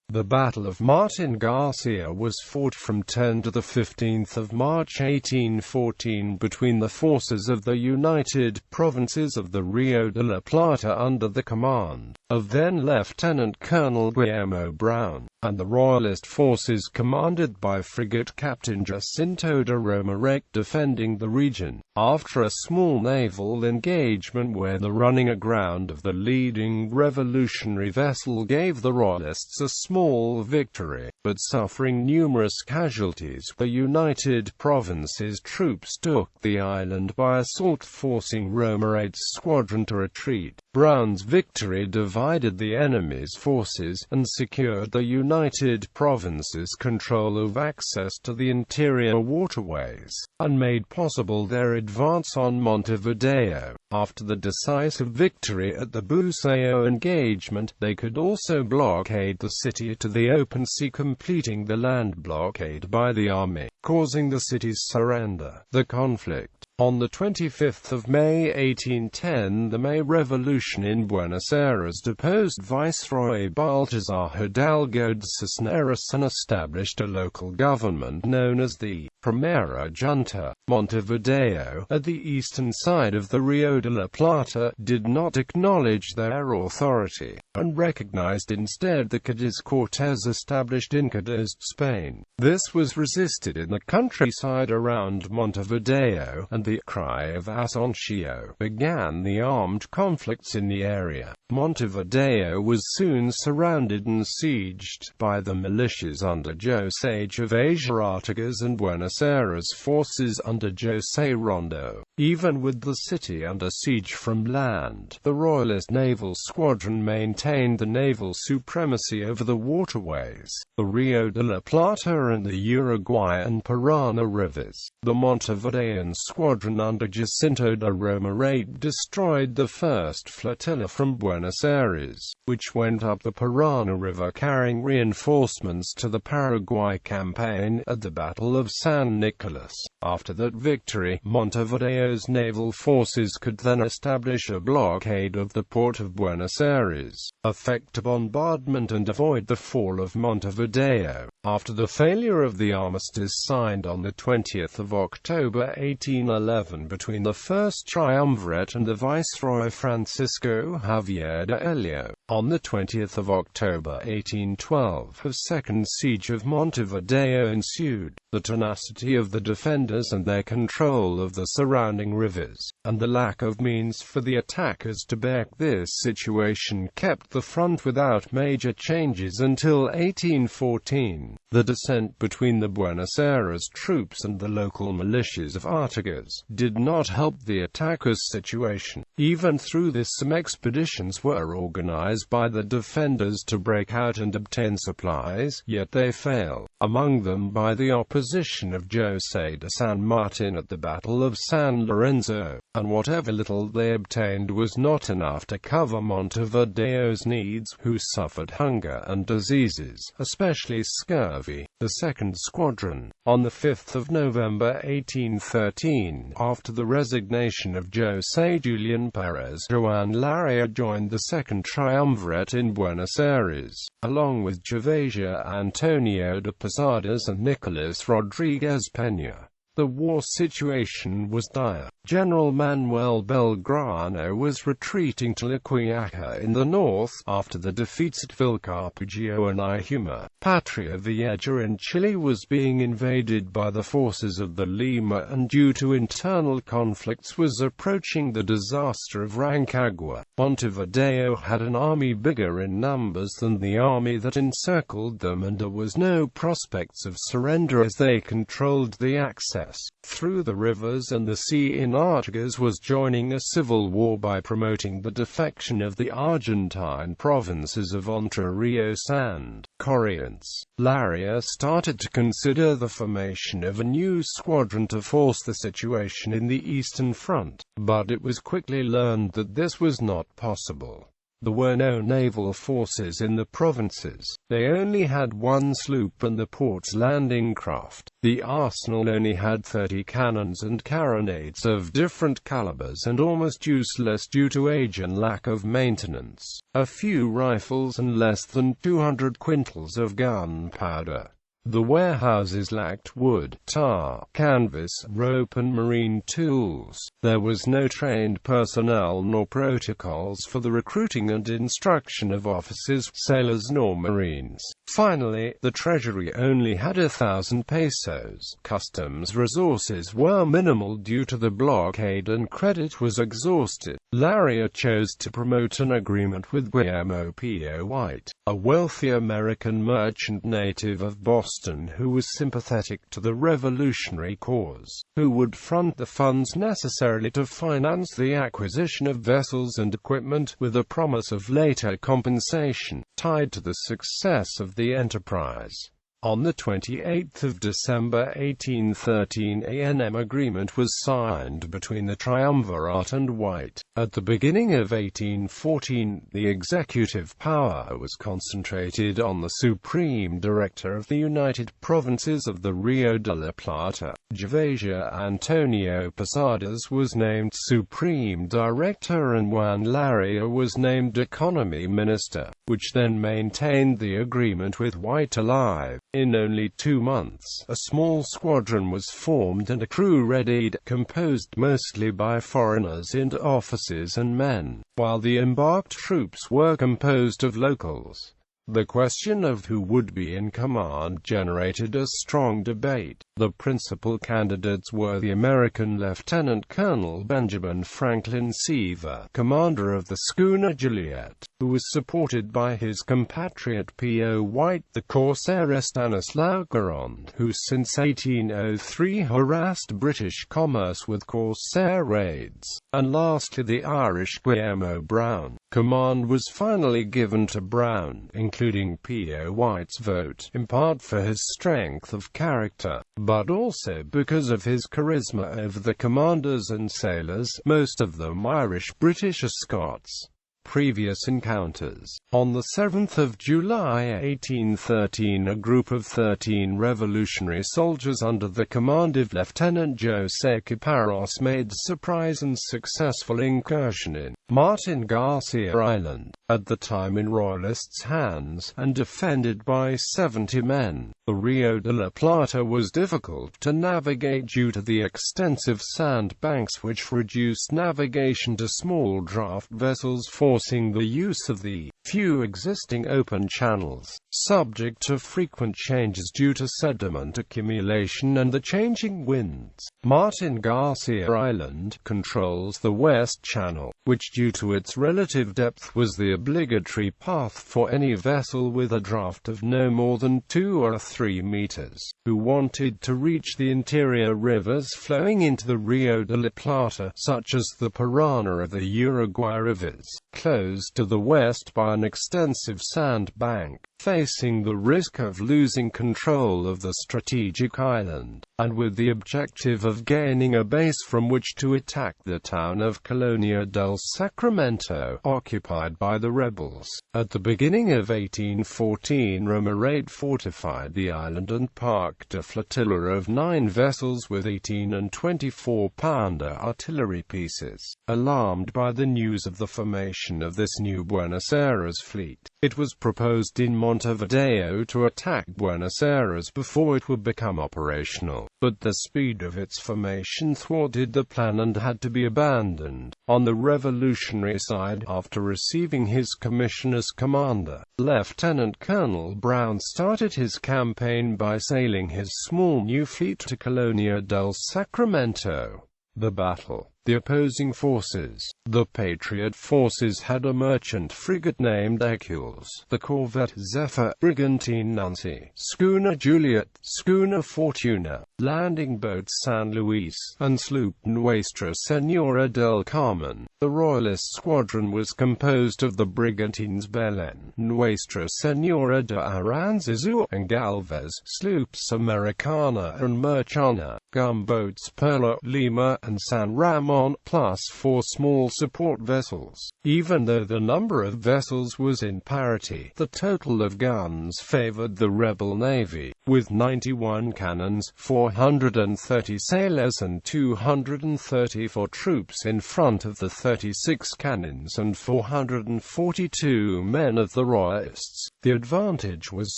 The Battle of Martín García was fought from 10 to 15 March 1814 between the forces of the United Provinces of the Rio de la Plata under the command of then-Lieutenant Colonel Guillermo Brown, and the royalist forces commanded by frigate Captain Jacinto de Romarate defending the region. After a small naval engagement where the running aground of the leading revolutionary vessel gave the royalists a small victory, but suffering numerous casualties, the United Provinces troops took the island by assault, forcing Romarate's squadron to retreat. Brown's victory divided the enemy's forces, and secured the United Provinces control of access to the interior waterways, and made possible their advance on Montevideo. After the decisive victory at the Buceo engagement, they could also blockade the city to the open sea, completing the land blockade by the army, causing the city's surrender. The conflict on the 25th of May 1810, the May Revolution in Buenos Aires deposed Viceroy Baltasar Hidalgo de Cisneros and established a local government known as the Primera Junta. Montevideo, at the eastern side of the Rio de la Plata, did not acknowledge their authority, and recognized instead the Cádiz-Cortés established in Cádiz, Spain. This was resisted in the countryside around Montevideo, and the cry of Asunción began the armed conflicts in the area. Montevideo was soon surrounded and sieged by the militias under José Artigas and Buenos Aires forces under José Rondo. Even with the city under siege from land, the royalist naval squadron maintained the naval supremacy over the waterways, the Rio de la Plata and the Uruguay and Paraná rivers. The Montevidean squadron under Jacinto de Romarate destroyed the first flotilla from Buenos Aires, which went up the Paraná River carrying reinforcements to the Paraguay campaign at the Battle of San Nicolas. After that victory, Montevideo's naval forces could then establish a blockade of the port of Buenos Aires, effect a bombardment and avoid the fall of Montevideo. After the failure of the armistice signed on the 20th of October 1811 between the First Triumvirate and the Viceroy Francisco Javier de Elio, on the 20th of October 1812, a second siege of Montevideo ensued. The tenacity of the defenders and their control of the surrounding rivers, and the lack of means for the attackers to back this situation kept the front without major changes until 1814. The descent between the Buenos Aires troops and the local militias of Artigas did not help the attackers' situation. Even through this, some expeditions were organized by the defenders to break out and obtain supplies, yet they failed, among them by the opposition of José de San Martin at the Battle of San Lorenzo, and whatever little they obtained was not enough to cover Montevideo's needs, who suffered hunger and diseases, especially scurvy. The Second Squadron, on the 5th of November 1813, after the resignation of José Julián Pérez, Joan Laria joined the Second Triumvirate in Buenos Aires, along with Gervasio Antonio de Posadas and Nicolás Rodríguez Peña. The war situation was dire. General Manuel Belgrano was retreating to La Quiaca in the north, after the defeats at Vilcapugio and Yuma. Patria Vieja in Chile was being invaded by the forces of the Lima and due to internal conflicts was approaching the disaster of Rancagua. Montevideo had an army bigger in numbers than the army that encircled them, and there was no prospects of surrender as they controlled the access through the rivers and the sea. In Artigas was joining a civil war by promoting the defection of the Argentine provinces of Entre Rios and Corrientes. Laria started to consider the formation of a new squadron to force the situation in the Eastern Front, but it was quickly learned that this was not possible. There were no naval forces in the provinces. They only had one sloop and the port's landing craft. The arsenal only had 30 cannons and carronades of different calibers and almost useless due to age and lack of maintenance. A few rifles and less than 200 quintals of gunpowder. The warehouses lacked wood, tar, canvas, rope and marine tools. There was no trained personnel nor protocols for the recruiting and instruction of officers, sailors nor marines. Finally, the treasury only had 1,000 pesos. Customs resources were minimal due to the blockade and credit was exhausted. Laria chose to promote an agreement with Guillermo P.O. White, a wealthy American merchant native of Boston who was sympathetic to the revolutionary cause, who would front the funds necessarily to finance the acquisition of vessels and equipment, with a promise of later compensation, tied to the success of the enterprise. On the 28th of December 1813 an agreement was signed between the Triumvirate and White. At the beginning of 1814, the executive power was concentrated on the Supreme Director of the United Provinces of the Rio de la Plata. Gervasio Antonio Posadas was named Supreme Director and Juan Laria was named Economy Minister, which then maintained the agreement with White alive. In only 2 months, a small squadron was formed and a crew readied, composed mostly by foreigners and officers and men, while the embarked troops were composed of locals. The question of who would be in command generated a strong debate. The principal candidates were the American Lieutenant Colonel Benjamin Franklin Seaver, commander of the schooner Juliet, who was supported by his compatriot P.O. White, the corsair Stanislaw Garand, who since 1803 harassed British commerce with corsair raids, and lastly the Irish Guillermo Brown. Command was finally given to Brown, including P.O. White's vote, in part for his strength of character, but also because of his charisma over the commanders and sailors, most of them Irish, British or Scots. Previous encounters. On the 7th of July 1813, a group of 13 revolutionary soldiers under the command of Lieutenant José Caparros made a surprise and successful incursion in Martín García Island, at the time in royalists' hands, and defended by 70 men. The Rio de la Plata was difficult to navigate due to the extensive sand banks which reduced navigation to small draft vessels, forcing the use of the few existing open channels, subject to frequent changes due to sediment accumulation and the changing winds. Martín García Island controls the West Channel, which due to its relative depth was the obligatory path for any vessel with a draft of no more than 2 or 3 meters, who wanted to reach the interior rivers flowing into the Rio de la Plata, such as the Parana or the Uruguay rivers, closed to the west by an extensive sand bank, facing the risk of losing control of the strategic island, and with the objective of gaining a base from which to attack the town of Colonia del Sacramento, occupied by the rebels. At the beginning of 1814, Romarate fortified the island and parked a flotilla of 9 vessels with 18 and 24-pounder artillery pieces. Alarmed by the news of the formation of this new Buenos Aires fleet, it was proposed in Montevideo to attack Buenos Aires before it would become operational, but the speed of its formation thwarted the plan and had to be abandoned. On the revolutionary side, after receiving his commission as commander, Lieutenant Colonel Brown started his campaign by sailing his small new fleet to Colonia del Sacramento. The battle. The opposing forces. The Patriot forces had a merchant frigate named Hercules, the corvette Zephyr, brigantine Nancy, schooner Juliet, schooner Fortuna, landing boat San Luis, and sloop Nuestra Señora del Carmen. The Royalist squadron was composed of the brigantines Belén, Nuestra Señora de Aranzazu, and Galvez, sloops Americana and Merchana, gunboats Perla, Lima, and San Ramon, on, plus 4 small support vessels. Even though the number of vessels was in parity, the total of guns favored the rebel navy, with 91 cannons, 430 sailors and 234 troops in front of the 36 cannons and 442 men of the royalists. The advantage was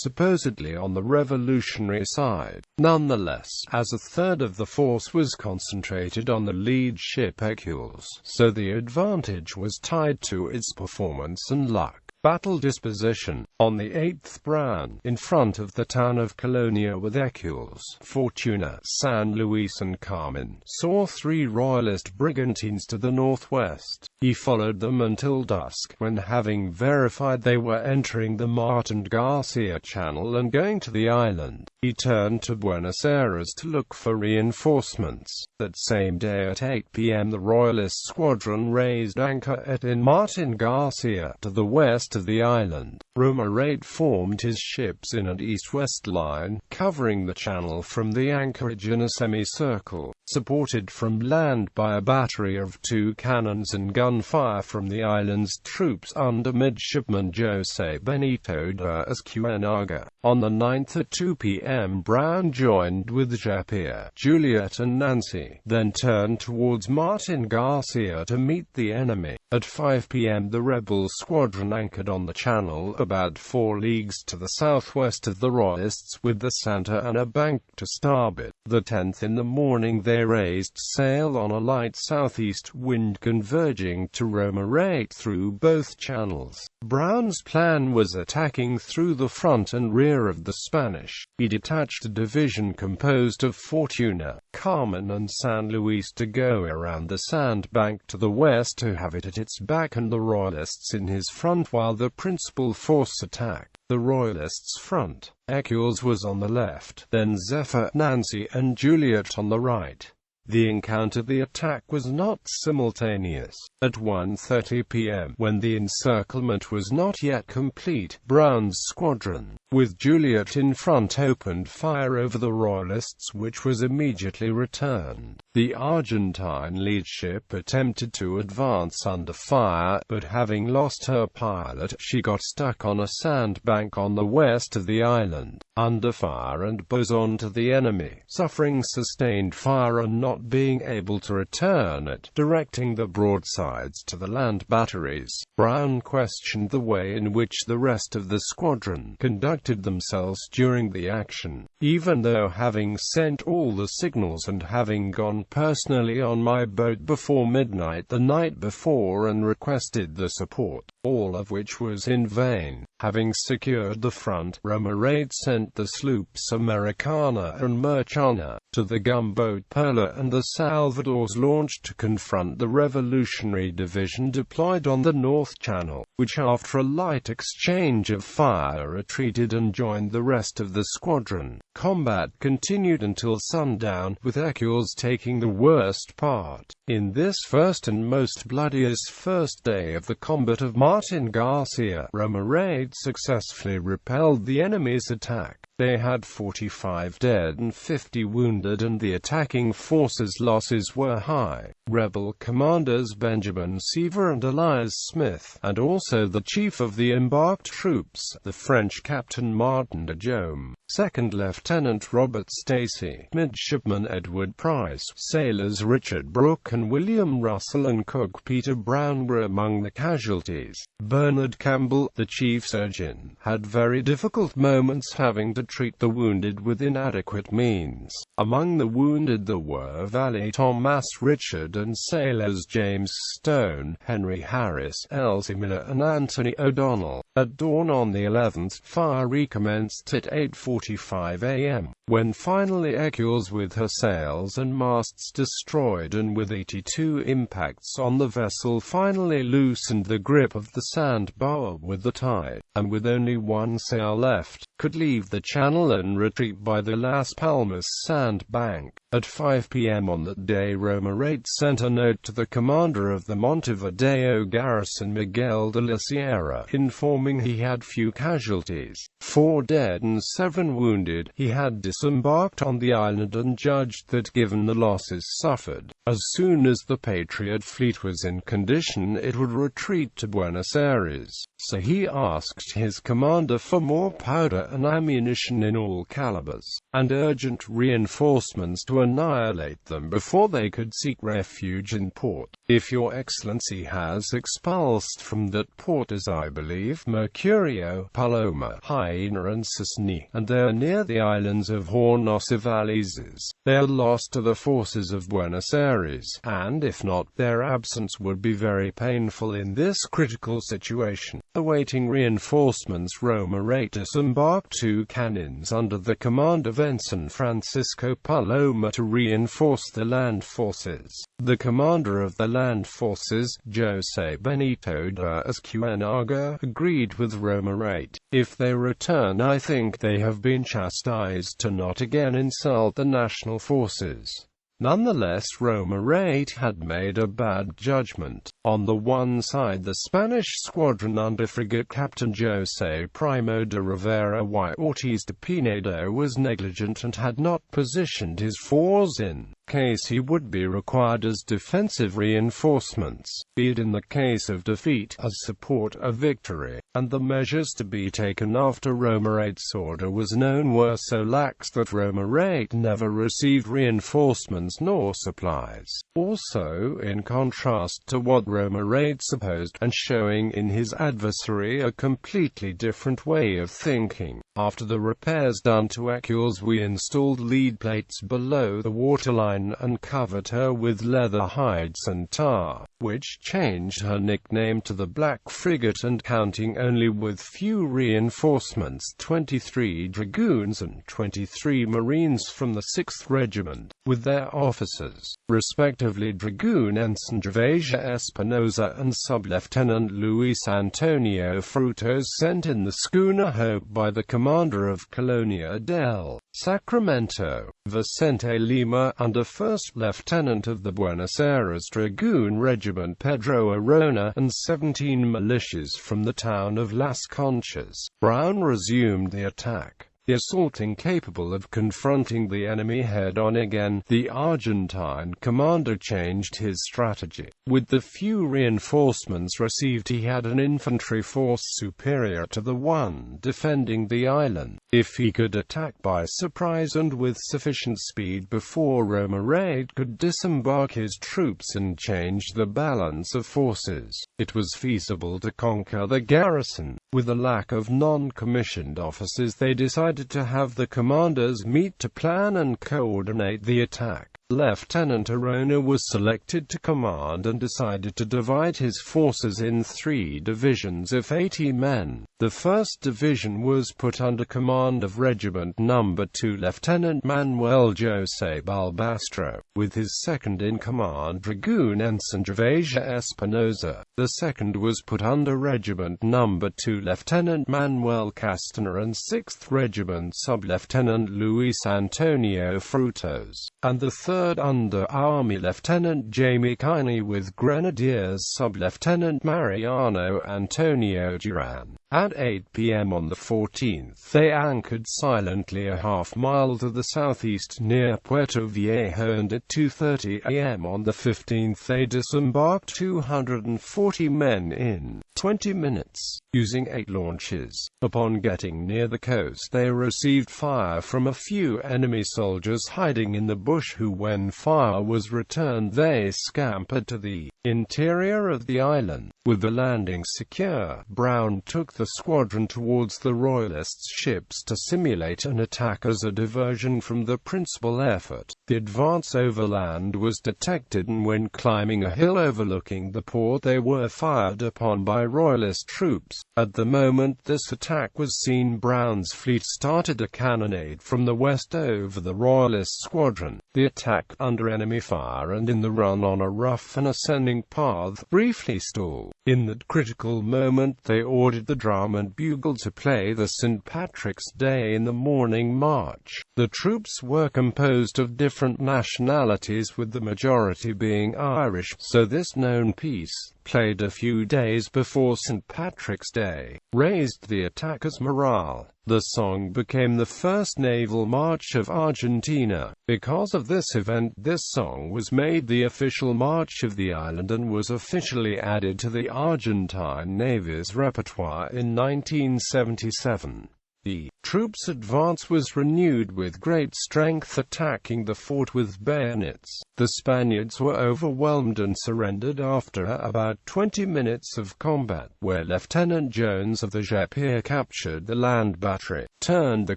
supposedly on the revolutionary side. Nonetheless, as a third of the force was concentrated on the lead ship Hercules, so the advantage was tied to its performance and luck. Battle disposition. On the 8th, Brown, in front of the town of Colonia with Hercules, Fortuna, San Luis and Carmen, saw 3 royalist brigantines to the northwest. He followed them until dusk, when, having verified they were entering the Martín García Channel and going to the island, he turned to Buenos Aires to look for reinforcements. That same day at 8 p.m. the royalist squadron raised anchor in Martín García, to the west of the island. Romarate formed his ships in an east-west line, covering the channel from the anchorage in a semicircle, supported from land by a battery of 2 cannons and gunfire from the island's troops under midshipman José Benito de Escuenaga. On the 9th at 2 p.m. Brown joined with Japia, Juliet and Nancy, then turned towards Martín García to meet the enemy. At 5 p.m. the rebel squadron anchored on the channel, about 4 leagues to the southwest of the royalists, with the Santa Ana bank to starboard. The 10th in the morning they raised sail on a light southeast wind converging to Romarate through both channels. Brown's plan was attacking through the front and rear of the Spanish. He detached a division composed of Fortuna, Carmen and San Luis to go around the sandbank to the west to have it at its back and the royalists in his front while the principal force attacked the royalists' front. Hercules was on the left, then Zephyr, Nancy and Juliet on the right. The encounter, the attack, was not simultaneous. At 1:30 p.m., when the encirclement was not yet complete, Brown's squadron, with Juliet in front, opened fire over the royalists, which was immediately returned. The Argentine lead ship attempted to advance under fire, but having lost her pilot, she got stuck on a sandbank on the west of the island, under fire and boson to the enemy, suffering sustained fire and not being able to return it, directing the broadsides to the land batteries. Brown questioned the way in which the rest of the squadron conducted themselves during the action. Even though having sent all the signals and having gone personally on my boat before midnight the night before and requested the support, all of which was in vain. Having secured the front, Romarate sent the sloops Americana and Merchana to the gunboat Perla and the Salvador's launched to confront the Revolutionary Division deployed on the North Channel, which after a light exchange of fire retreated and joined the rest of the squadron. Combat continued until sundown, with Hercules taking the worst part. In this first and most bloodiest first day of the combat of Martín García, Romarate successfully repelled the enemy's attack. They had 45 dead and 50 wounded, and the attacking force's losses were high. Rebel commanders Benjamin Seaver and Elias Smith, and also the chief of the embarked troops, the French Captain Martin de Jaume, Second Lieutenant Robert Stacy, Midshipman Edward Price, sailors Richard Brooke and William Russell and cook Peter Brown were among the casualties. Bernard Campbell, the chief surgeon, had very difficult moments having to treat the wounded with inadequate means. Among the wounded there were valet Thomas Richard and sailors James Stone, Henry Harris, Elsie Miller and Anthony O'Donnell. At dawn on the 11th, fire recommenced at 8:45 a.m., when finally Hercules, with her sails and masts destroyed and with 82 impacts on the vessel, finally loosened the grip of the sandbar with the tide, and with only one sail left, could leave the channel and retreat by the Las Palmas sandbank. At 5 p.m. on that day, Romarate sent a note to the commander of the Montevideo garrison, Miguel de la Sierra, informing he had few casualties, 4 dead and 7 wounded. He had disembarked on the island and judged that given the losses suffered, as soon as the Patriot fleet was in condition, it would retreat to Buenos Aires. So he asked his commander for more powder and ammunition in all calibers, and urgent reinforcements to annihilate them before they could seek refuge in port. If your excellency has expulsed from that port, as I believe, Mercurio, Paloma, Hyena and Cisne, and they are near the islands of Hornos y Valises, they are lost to the forces of Buenos Aires, and if not, their absence would be very painful in this critical situation. Awaiting reinforcements, Romarate disembarked 2 cannons under the command of Ensign Francisco Paloma to reinforce the land forces. The commander of the land forces, José Benito de Escuenaga, agreed with Romarate. If they return, I think they have been chastised to not again insult the national forces. Nonetheless, Romarate had made a bad judgment. On the one side, the Spanish squadron under frigate Captain José Primo de Rivera y Ortiz de Pinedo was negligent and had not positioned his forces in case he would be required as defensive reinforcements, be it in the case of defeat, as support of victory, and the measures to be taken after Romarate's order was known were so lax that Romarate never received reinforcements nor supplies. Also, in contrast to what Romarate supposed, and showing in his adversary a completely different way of thinking, after the repairs done to Ecules, we installed lead plates below the waterline and covered her with leather hides and tar, which changed her nickname to the Black Frigate, and counting only with few reinforcements, 23 dragoons and 23 marines from the 6th Regiment, with their officers, respectively Dragoon Ensign Gervasia Espinosa and Sub-Lieutenant Luis Antonio Frutos, sent in the schooner Hope by the commander of Colonia del Sacramento, Vicente Lima, under First Lieutenant of the Buenos Aires Dragoon Regiment Pedro Arona, and 17 militias from the town of Las Conchas. Brown resumed the attack, the assault incapable of confronting the enemy head-on again. The Argentine commander changed his strategy. With the few reinforcements received, he had an infantry force superior to the one defending the island. If he could attack by surprise and with sufficient speed before Romarate could disembark his troops and change the balance of forces, it was feasible to conquer the garrison. With a lack of non-commissioned officers, they decided to have the commanders meet to plan and coordinate the attack. Lieutenant Arona was selected to command and decided to divide his forces in 3 divisions of 80 men. The 1st Division was put under command of Regiment No. 2 Lieutenant Manuel José Balbastro, with his 2nd in command Dragoon Ensign Gervasia Espinosa. The 2nd was put under Regiment No. 2 Lieutenant Manuel Castner and 6th Regiment Sub-Lieutenant Luis Antonio Frutos, and the 3rd under Army Lieutenant Jamie Kiney with Grenadiers Sub-Lieutenant Mariano Antonio Duran. At 8 p.m. on the 14th, they anchored silently a half-mile to the southeast near Puerto Viejo, and at 2:30 a.m. on the 15th they disembarked 240 men in 20 minutes, using 8 launches. Upon getting near the coast, they received fire from a few enemy soldiers hiding in the bush who, when fire was returned, they scampered to the interior of the island. With the landing secure, Brown took the squadron towards the royalists' ships to simulate an attack as a diversion from the principal effort. The advance overland was detected, and when climbing a hill overlooking the port they were fired upon by royalist troops. At the moment this attack was seen, Brown's fleet started a cannonade from the west over the royalist squadron. The attack, under enemy fire and in the run on a rough and ascending path, briefly stalled. In that critical moment they ordered the drum and bugle to play the St. Patrick's Day in the morning march. The troops were composed of different nationalities, with the majority being Irish, so this known piece, played a few days before St. Patrick's Day, raised the attackers' morale. The song became the first naval march of Argentina. Because of this event, this song was made the official march of the island and was officially added to the Argentine Navy's repertoire in 1977. The troops' advance was renewed with great strength, attacking the fort with bayonets. The Spaniards were overwhelmed and surrendered after about 20 minutes of combat, where Lieutenant Jones of the Japir captured the land battery, turned the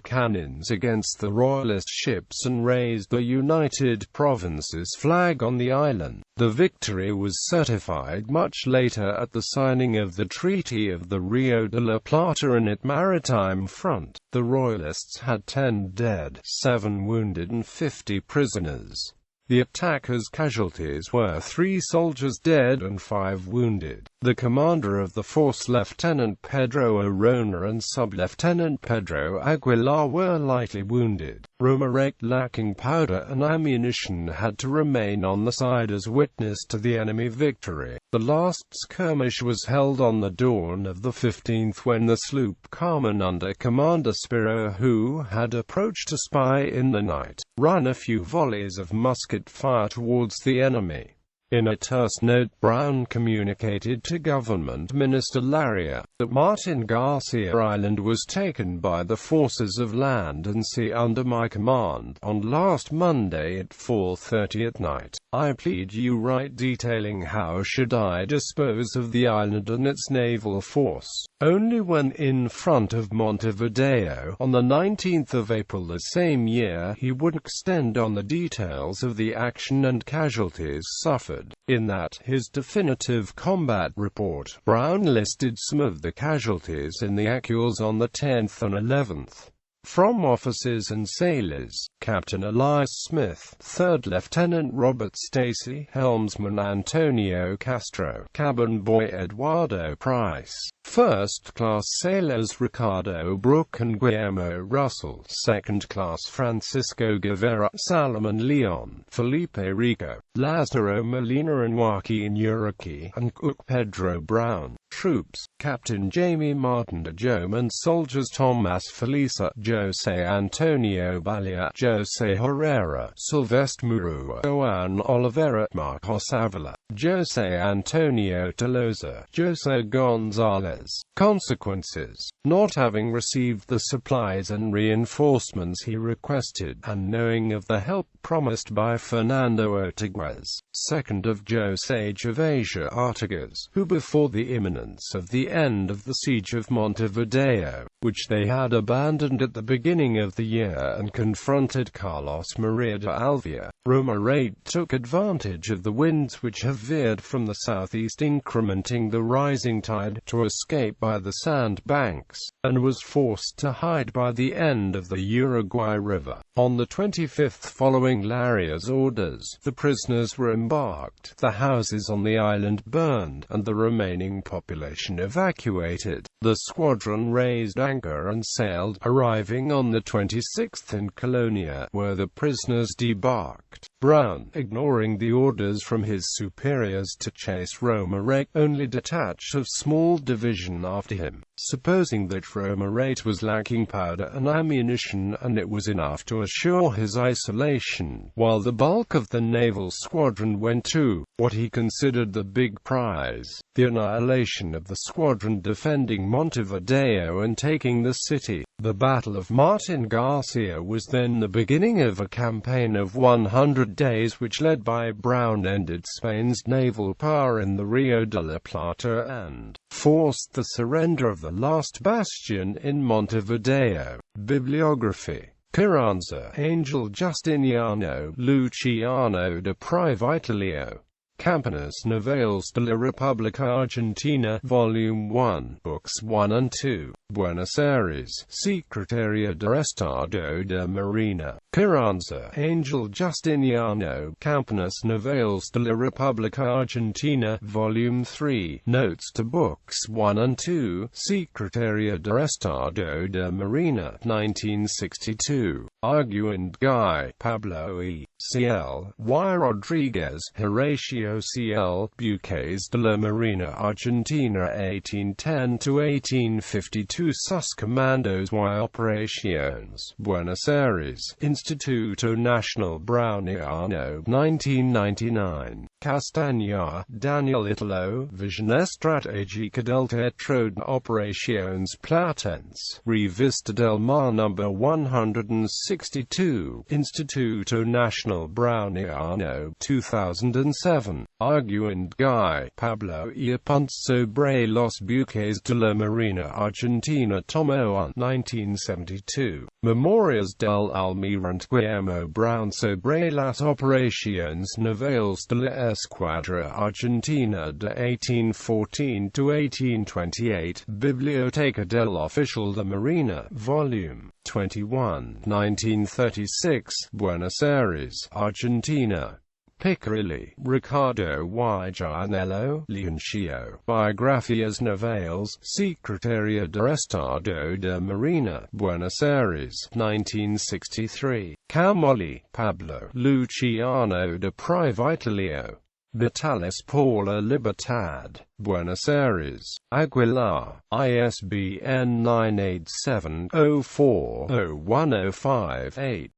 cannons against the royalist ships and raised the United Provinces flag on the island. The victory was certified much later at the signing of the Treaty of the Rio de la Plata in its maritime front. The royalists had 10 dead, 7 wounded and 50 prisoners. The attackers' casualties were 3 soldiers dead and 5 wounded. The commander of the force, Lieutenant Pedro Arona, and Sub-Lieutenant Pedro Aguilar, were lightly wounded. Romarate, lacking powder and ammunition, had to remain on the side as witness to the enemy victory. The last skirmish was held on the dawn of the 15th, when the sloop Carmen, under Commander Spiro, who had approached to spy in the night, ran a few volleys of musket fire towards the enemy. In a terse note, Brown communicated to Government Minister Larrier that Martín García Island was taken by the forces of land and sea under my command on last Monday at 4:30 at night. I plead you right, detailing how should I dispose of the island and its naval force. Only when in front of Montevideo, on the 19th of April the same year, he would extend on the details of the action and casualties suffered. In that, his definitive combat report, Brown listed some of the casualties in the actuals on the 10th and 11th. From officers and sailors: Captain Elias Smith, 3rd Lieutenant Robert Stacy, helmsman Antonio Castro, cabin boy Eduardo Price, first-class sailors Ricardo Brook and Guillermo Russell, second-class Francisco Guevara, Salomon Leon, Felipe Rico, Lazaro Molina and Joaquin Uriqui, and cook Pedro Brown. Troops: Captain Jamie Martin de Jome and soldiers Tomas Felisa, Jose Antonio Balia, Jose Herrera, Silvestre Murua, Juan Oliveira, Marcos Avila, Jose Antonio Tolosa, Jose Gonzalez. Consequences: not having received the supplies and reinforcements he requested, and knowing of the help promised by Fernando Ortigas, second of Jose Gervasio Artigas, who before the imminence of the end of the siege of Montevideo, which they had abandoned at the beginning of the year and confronted Carlos Maria de Alvia, Romarate took advantage of the winds which have veered from the southeast, incrementing the rising tide, to escape by the sandbanks, and was forced to hide by the end of the Uruguay River. On the 25th, following Larrier's orders, the prisoners were embarked, the houses on the island burned, and the remaining population evacuated. The squadron raised anchor and sailed, arriving on the 26th in Colonia, where the prisoners debarked. Brown, ignoring the orders from his superiors to chase Romarate, only detached a small division after him, supposing that Romarate was lacking powder and ammunition, and it was enough to assure his isolation, while the bulk of the naval squadron went to what he considered the big prize: the annihilation of the squadron defending Montevideo and taking the city. The Battle of Martín García was then the beginning of a campaign of 100 days which, led by Brown, ended Spain's naval power in the Rio de la Plata and forced the surrender of the last bastion in Montevideo. Bibliography: Carranza, Angel Justiniano, Luciano de Privitalio. Campanas Navales de la República Argentina, Volume 1, Books 1 and 2, Buenos Aires, Secretaría de Estado de Marina, Carranza, Angel Justiniano, Campanas Navales de la República Argentina, Volume 3, Notes to Books 1 and 2, Secretaría de Estado de Marina, 1962, Arguend Guy, Pablo E. C.L. Y. Rodriguez, Horatio C.L. Buceo de la Marina Argentina 1810–1852 Sus Comandos y Operaciones, Buenos Aires, Instituto Nacional Browniano, 1999. Castañar, Daniel Italo, Visión Estratégica del Teatro de Operaciones Platense, Revista del Mar No. 162, Instituto Nacional Browniano, 2007. Arguend Guy, Pablo y Apuntes sobre los buques de la Marina Argentina Tomo 1, 1972. Memorias del Almirante Guillermo Brown sobre las operaciones navales de la Escuadra Argentina de 1814–1828, Biblioteca del Oficial de Marina, Volume 21, 1936, Buenos Aires, Argentina. Picarilli, Ricardo y Gianello, Leoncio, Biografías Navales, Secretaría de Estado de Marina, Buenos Aires, 1963. Camolli, Pablo, Luciano de Privitilio. Batallas por la Libertad, Buenos Aires, Aguilar, ISBN 987-04-01058.